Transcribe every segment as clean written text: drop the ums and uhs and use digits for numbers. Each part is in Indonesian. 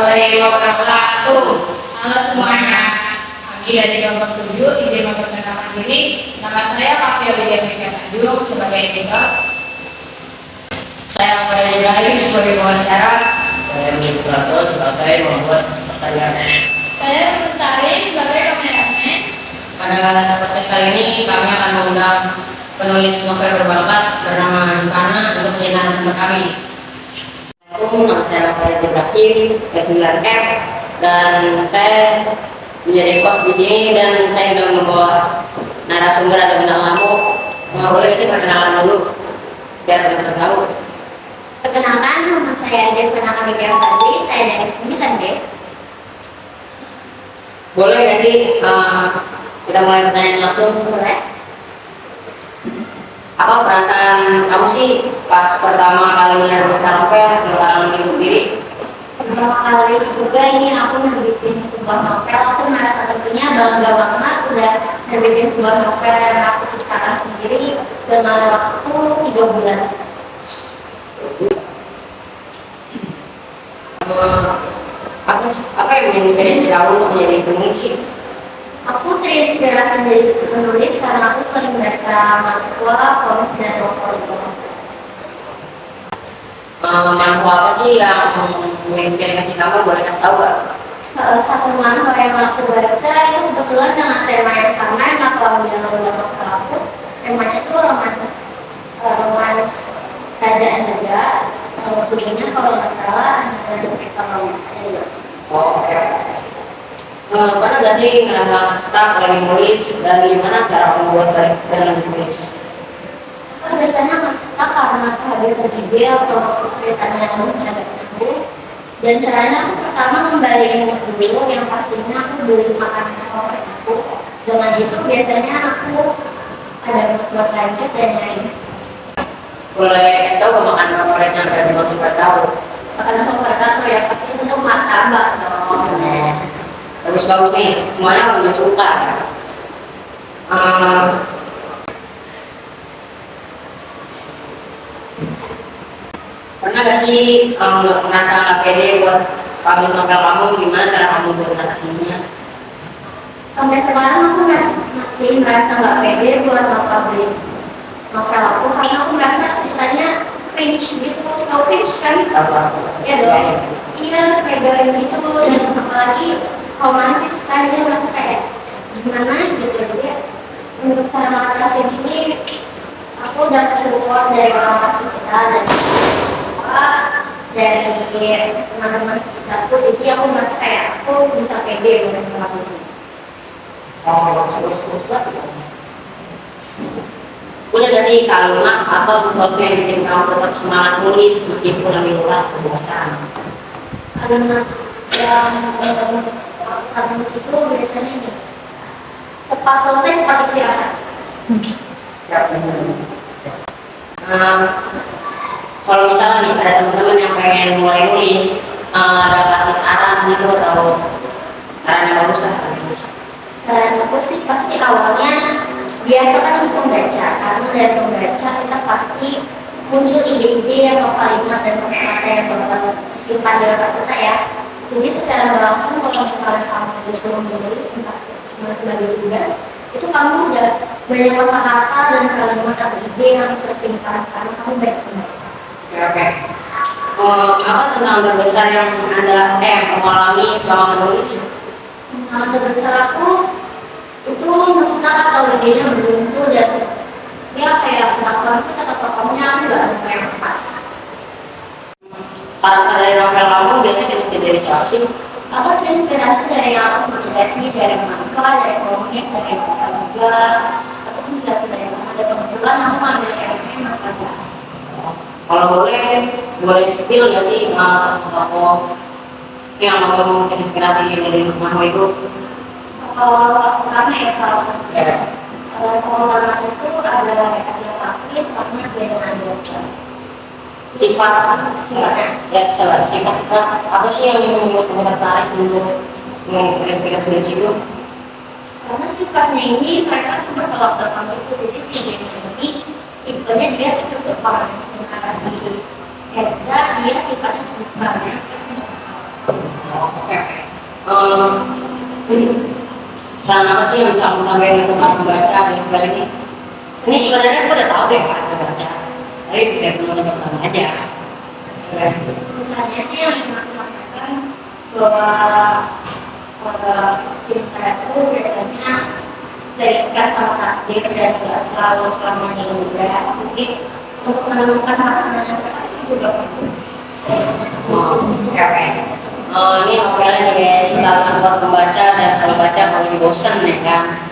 warahmatullahi wabarakatuh. Halo semuanya, kami dari kelompok 7 izin memperkenalkan diri. Nama saya Kavia Lydia Mesia Tanjung sebagai editor. Saya Ahmad Ibrahim sebagai wawancara. Saya Budi Prato sebagai membuat pertanyaan. Saya Lestari sebagai kameramen. Pada podcast kali ini kami akan mengundang penulis novel berbakat bernama Rifana untuk menjadi narasumber kami. Nama saya Ahmad Ibrahim, F9F, dan saya menjadi host di sini dan saya sudah membawa narasumber atau bintang tamu. Boleh ini perkenalan dulu biar teman-teman tahu. Perkenalkan, nama saya Rifana Kamidya Fadli, saya dari 9B. Boleh nggak sih kita mulai pertanyaan langsung? Boleh? Apa perasaan kamu sih pas pertama kali menerbitkan novel cerita ini sendiri? Pertama kali juga ini aku nerbitin sebuah novel, aku merasa tentunya bangga banget udah nerbitin sebuah novel yang aku ciptakan sendiri dengan waktu 3 bulan. Apa yang menginspirasi kamu untuk menjadi penulis sih? Aku terinspirasi dari penulis karena aku sering baca manhwa, komik, dan novel juga. Manhwa apa sih yang menginspirasi kamu? Boleh kasih tahu nggak? Salah satu manhwa yang aku baca itu kebetulan dengan tema yang sama yang aku ambil dari novel aku. Temanya itu romans kerajaan juga. Judulnya kalau nggak salah ada cerita romans juga. Oh, oke. Pernah nggak sih ngerasa stuck lagi nulis dan gimana cara membuat dalam menulis? Kan biasanya nggak karena kehabisan ide atau ceritanya yang agak nyambung. Dan caranya aku pertama ngembaliin mood dulu yang pastinya aku beli makanan favorit aku. Dengan itu biasanya aku ada mood buat lanjut dan nyari inspirasi. Boleh kasih tahu makanan favoritnya dari waktu tahu? Makanan favorit aku ya pasti itu martabak dong. Bagus-bagus nih, semuanya aku udah suka. Pernah gak sih merasa gak pede buat publish novel kamu? Gimana cara kamu buat mengatasinya? Sampai sekarang aku masih merasa nggak pede buat publish novel aku karena aku merasa ceritanya cringe gitu. Tahu cringe kan? Iya dong. Iya kayak garing gitu dan apalagi romantis kan, dia merasa kayak gimana gitu. Jadi untuk cara mengatasi ini aku udah support dari orang-orang sekitar dan dari teman-teman sekitarku, jadi aku merasa kayak aku bisa pede buat melakukan ini. Terus banget. Punya gak sih kalimat atau sesuatu yang bikin kamu tetap semangat nulis meskipun lagi lelah atau bosan? Kalimat yang kalimat itu biasanya nih, cepat selesai cepat istirahat. Kalau misalnya nih ada teman-teman yang pengen mulai nulis, ada kasih saran gitu atau saran yang bagus lah? Saran aku sih pasti awalnya biasakan untuk membaca, karena dari membaca kita pasti muncul ide-ide atau kalimat dan kata-kata yang bakal disimpan di otak kita ya. Jadi secara langsung kalau misalnya kamu disuruh menulis entah cuma sebagai tugas, itu kamu udah banyak kosakata dan kalimat atau ide yang tersimpan karena kamu banyak membaca. Oke. Apa tantangan terbesar yang kamu alami selama menulis? Tantangan terbesar aku itu ngestak atau idenya buntu dan ya kayak entah konflik atau tokohnya nggak ada yang pas. Karakter dari novel kamu biasanya terinspirasi dari siapa sih? Aku terinspirasi dari yang aku sering lihat nih, dari manga, dari komik, dari novel juga. Aku pun juga sebenarnya sama, dan kebetulan aku ngambil yang manga. Kalau boleh spill nggak sih tokoh yang kamu terinspirasi dari manga itu? Karena ya salah satu pengalaman itu ada hasil praktis, makanya beda dengan sifat apa sih yang membuat kamu tertarik untuk menginspirasi dari situ? karena sifatnya ini mereka tuh bertolak belakang itu. Jadi si Jenny ini tipenya dia itu depan, sementara si Elsa dia sifatnya banyak. Tentang apa sih yang bisa kamu sampaikan ke tempat membaca di novel ini? Ini sebenarnya aku udah tahu deh kan membaca, tapi kayak belum nyoba aja. Misalnya sih yang ingin aku sampaikan bahwa cinta itu biasanya terikat sama takdir dan tidak selalu selamanya mudah. Mungkin untuk menemukan pasangan yang tepat itu juga perlu. Oke. Ini novelnya nih guys, kalau buat pembaca dan kalau baca kalau lagi bosen ya kan.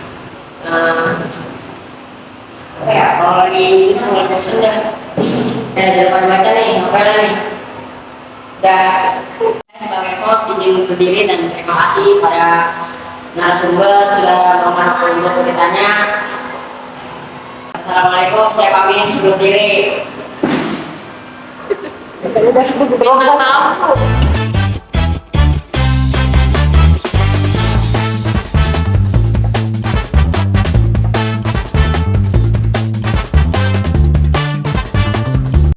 Apa ya, kalau lagi itu mulai bosen dah. Daripada baca nih novelnya nih. Dan sebagai host izin berdiri dan terima kasih pada narasumber sudah memanfaatkan untuk beritanya. Assalamualaikum, saya pamit undur diri. Tahu.